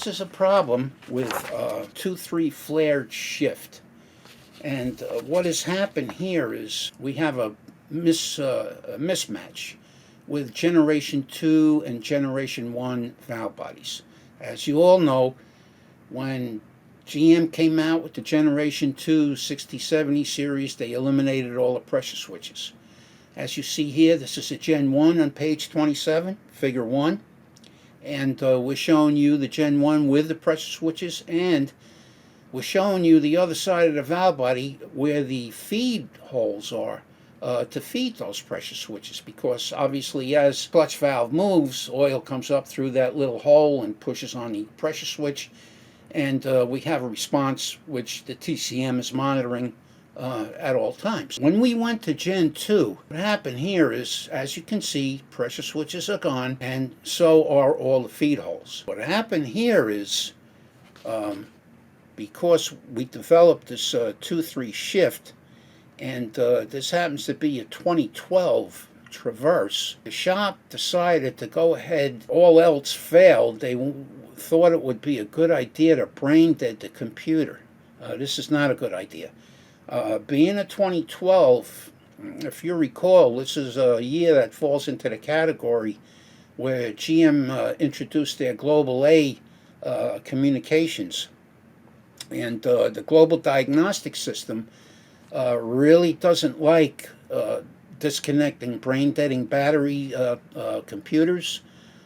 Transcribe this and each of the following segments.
This is a problem with 2-3 flared shift. And what has happened here is we have a mismatch with Generation 2 and Generation 1 valve bodies. As you all know, when GM came out with the Generation 2 6070 series, they eliminated all the pressure switches. As you see here, this is a Gen 1 on page 27, figure 1. And we're showing you the Gen 1 with the pressure switches, and we're showing you the other side of the valve body where the feed holes are to feed those pressure switches, because obviously as clutch valve moves, oil comes up through that little hole and pushes on the pressure switch, and we have a response which the TCM is monitoring at all times. When we went to Gen 2, what happened here is, as you can see, pressure switches are gone, and so are all the feed holes. What happened here is, because we developed this 2-3 shift, and this happens to be a 2012 Traverse, the shop decided to go ahead. All else failed. They thought it would be a good idea to brain dead the computer. This is not a good idea. Being a 2012, if you recall, this is a year that falls into the category where GM introduced their Global A communications. And the global diagnostic system really doesn't like disconnecting, brain-deading battery computers.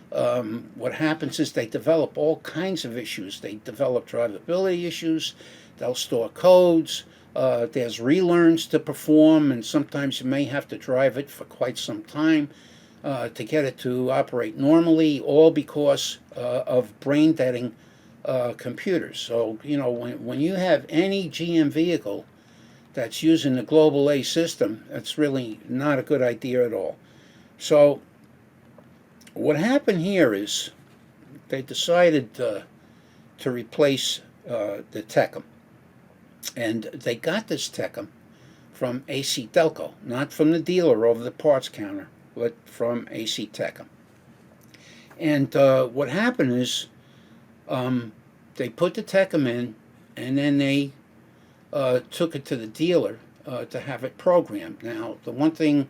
What happens is they develop all kinds of issues. They develop drivability issues. They'll store codes. There's relearns to perform, and sometimes you may have to drive it for quite some time to get it to operate normally, all because of brain-deading computers. So, you know, when you have any GM vehicle that's using the Global A system, that's really not a good idea at all. So what happened here is they decided to replace the Tecum. And they got this Tecum from AC Delco, not from the dealer over the parts counter, but from AC Tecum. And what happened is they put the Tecum in, and then they took it to the dealer to have it programmed. Now, the one thing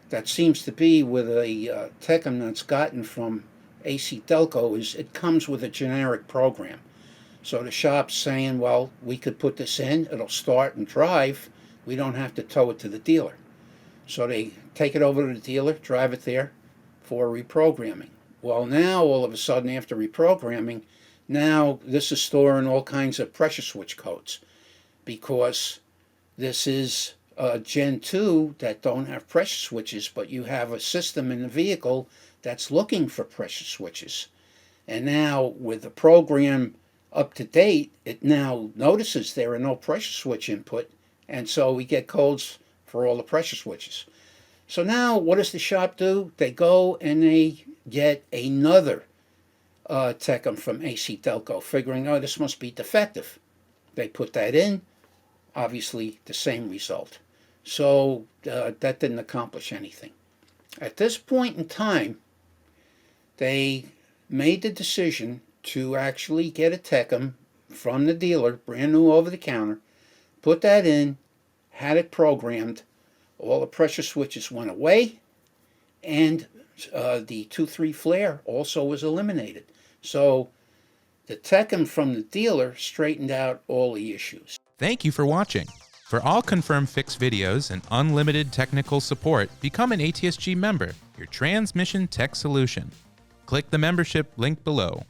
that seems to be with a Tecum that's gotten from AC Delco is it comes with a generic program. So the shop's saying, well, we could put this in, it'll start and drive, we don't have to tow it to the dealer. So they take it over to the dealer, drive it there for reprogramming. Well, now all of a sudden, after reprogramming, now this is storing all kinds of pressure switch codes, because this is Gen 2 that don't have pressure switches, but you have a system in the vehicle that's looking for pressure switches. And now with the program up to date, it now notices there are no pressure switch input, and so we get codes for all the pressure switches. So now what does the shop do? They go and they get another Tecum from AC Delco, figuring, oh, this must be defective. They put that in, obviously the same result. So that didn't accomplish anything. At this point in time, they made the decision to actually get a Tecum from the dealer, brand new over the counter, put that in, had it programmed, all the pressure switches went away, and the 2-3 flare also was eliminated. So the Tecum from the dealer straightened out all the issues. Thank you for watching. For all confirmed fix videos and unlimited technical support, become an ATSG member, your transmission tech solution. Click the membership link below.